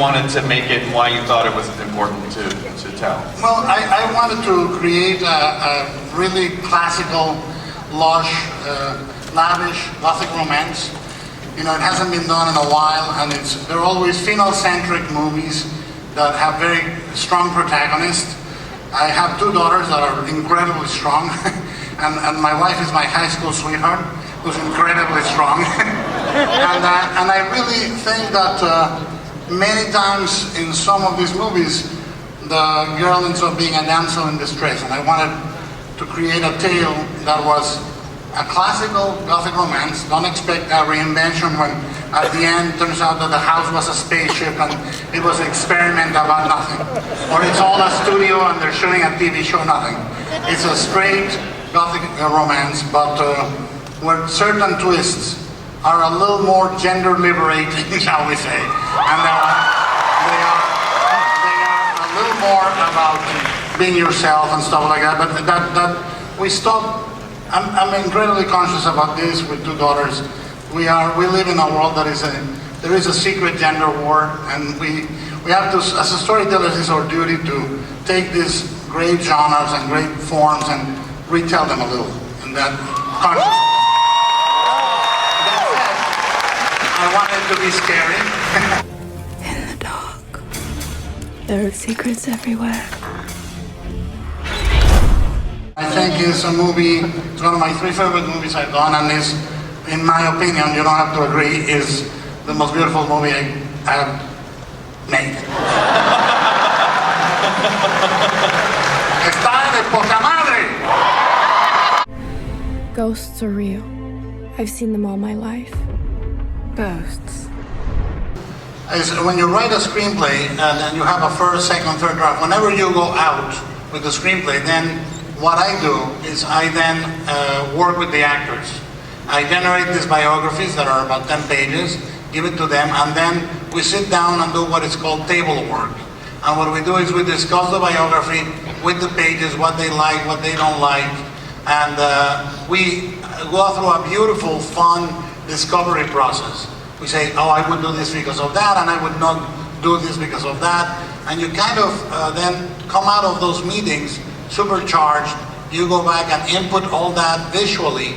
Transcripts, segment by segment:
wanted to make it and why you thought it was important to tell. Well, I wanted to create a really classical, lush, lavish Gothic romance. You know, it hasn't been done in a while, and they're always female-centric movies that have very strong protagonists. I have two daughters that are incredibly strong, and my wife is my high school sweetheart, who's incredibly strong. and I really think that many times in some of these movies, the girl ends up being a damsel in distress, and I wanted to create a tale that was a classical Gothic romance. Don't expect a reinvention when at the end turns out that the house was a spaceship and it was an experiment about nothing. Or it's all a studio and they're shooting a TV show, nothing. It's a straight Gothic romance, but where certain twists are a little more gender liberating, shall we say. And they are a little more about being yourself and stuff like that, but that we stop. I'm incredibly conscious about this with two daughters. We live in a world there is a secret gender war, and we have to, as a storytellers, it's our duty to take these great genres and great forms and retell them a little in that conscious. That said, I want it to be scary. In the dark, there are secrets everywhere. I think it's a movie, it's one of my three favorite movies I've done, and is, in my opinion, you don't have to agree, is the most beautiful movie I have made. Está de poca madre! Ghosts are real. I've seen them all my life. Ghosts. When you write a screenplay and you have a first, second, third draft, whenever you go out with the screenplay, then what I do is I then work with the actors. I generate these biographies that are about 10 pages, give it to them, and then we sit down and do what is called table work. And what we do is we discuss the biography with the pages, what they like, what they don't like, and we go through a beautiful, fun discovery process. We say, oh, I would do this because of that, and I would not do this because of that. And you kind of then come out of those meetings supercharged. You go back and input all that visually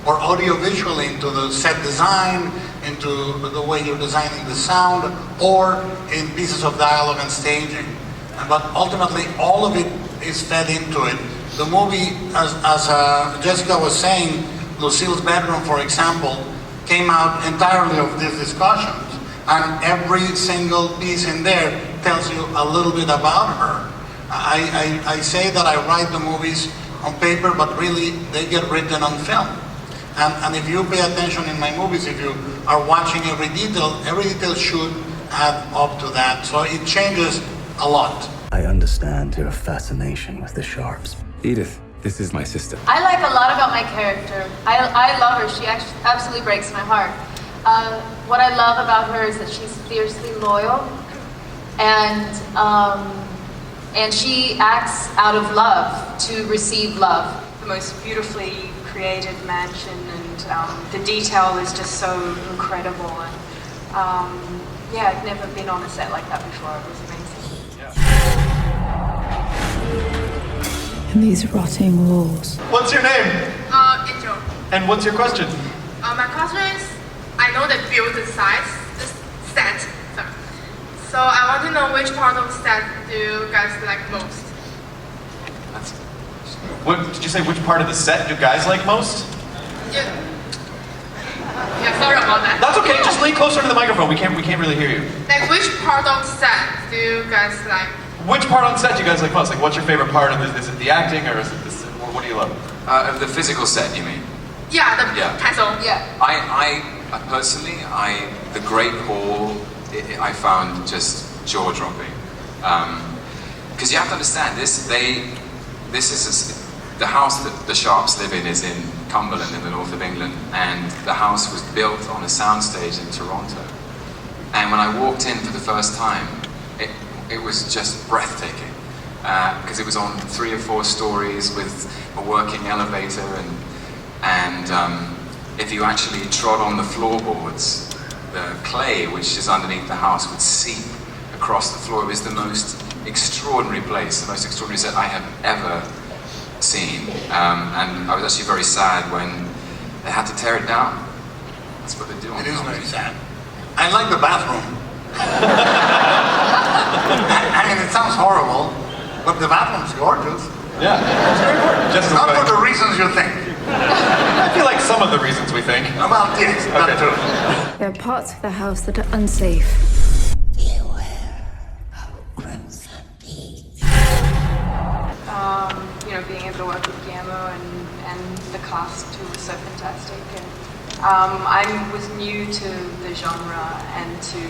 or audio visually into the set design, into the way you're designing the sound, or in pieces of dialogue and staging. But ultimately, all of it is fed into it. The movie, as Jessica was saying, Lucille's bedroom, for example, came out entirely of these discussions. And every single piece in there tells you a little bit about her. I say that I write the movies on paper, but really they get written on film. And if you pay attention in my movies, if you are watching every detail should add up to that. So it changes a lot. I understand your fascination with the sharps. Edith, this is my sister. I like a lot about my character. I love her. She actually absolutely breaks my heart. What I love about her is that she's fiercely loyal, and she acts out of love to receive love. The most beautifully created mansion, and the detail is just so incredible. And yeah, I've never been on a set like that before. It was amazing. And these rotting walls. What's your name? Angel. And what's your question? My question is, I know they built the set. So I want to know which part of the set do you guys like most? What did you say? Which part of the set do guys like most? Yeah. Yeah, sorry about that. That's okay. Just lean closer to the microphone. We can't really hear you. Like, which part of the set do you guys like? Which part on set do you guys like most? Like, what's your favorite part of this? Is it the acting, or is it this? Or what do you love? Of the physical set, you mean? Yeah, the castle. Yeah. I personally, the Great Hall, I found just jaw-dropping. Because you have to understand, the house that the Sharps live in is in Cumberland in the north of England, and the house was built on a soundstage in Toronto. And when I walked in for the first time, it was just breathtaking, because it was on 3 or 4 stories with a working elevator, and if you actually trod on the floorboards, the clay which is underneath the house would seep across the floor. It was the most extraordinary place, the most extraordinary set I have ever seen. And I was actually very sad when they had to tear it down. That's what they do on It is film. very sad. I like the bathroom. I mean, it sounds horrible, but the bathroom's gorgeous. Yeah, it's very important. Just Not for the reasons you think. I feel like some of the reasons we think. Well, yes, Okay. that's true. There are parts of the house that are unsafe. You know, being able to work with Guillermo and the cast who was so fantastic. And I was new to the genre and to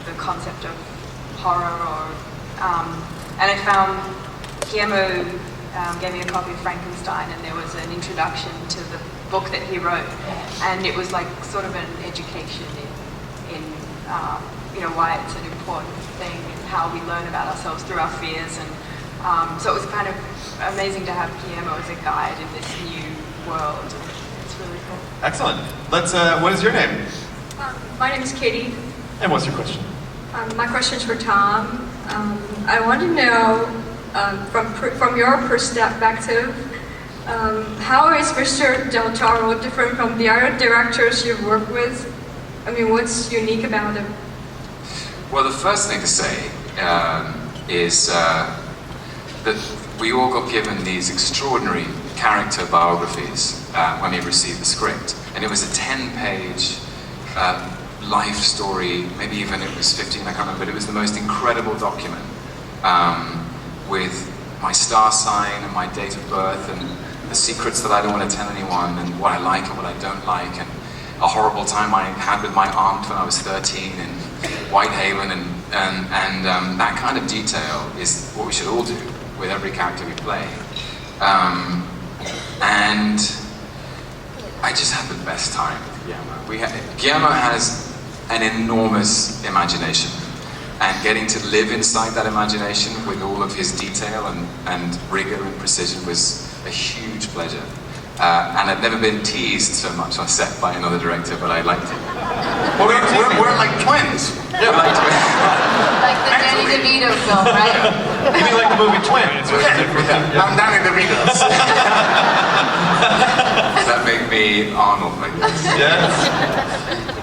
the concept of horror, and I found Guillermo gave me a copy of Frankenstein, and there was an introduction to the book that he wrote, and it was like sort of an education in you know, why it's an important thing and how we learn about ourselves through our fears. And so it was kind of amazing to have Guillermo as a guide in this new world. It's really cool. Excellent. Let's. What is your name? My name is Katie. And what's your question? My question is for Tom. I want to know, from your perspective, how is Mr. Del Toro different from the other directors you've worked with? I mean, what's unique about him? Well, the first thing to say is that we all got given these extraordinary character biographies when we received the script. And it was a 10-page life story, maybe even it was 15, I can't remember, but it was the most incredible document with my star sign and my date of birth and the secrets that I don't want to tell anyone and what I like and what I don't like, and a horrible time I had with my aunt when I was 13 in Whitehaven, and that kind of detail is what we should all do with every character we play. And I just had the best time with Guillermo. Guillermo has an enormous imagination, and getting to live inside that imagination with all of his detail and rigor and precision was a huge pleasure. And I've never been teased so much on set by another director, but I liked it. Well, we're like twins. Yeah, we liked it. Like the Danny DeVito film, right? You mean like the movie Twins? I'm Danny DeVito. Does that make me Arnold, I guess? Yes.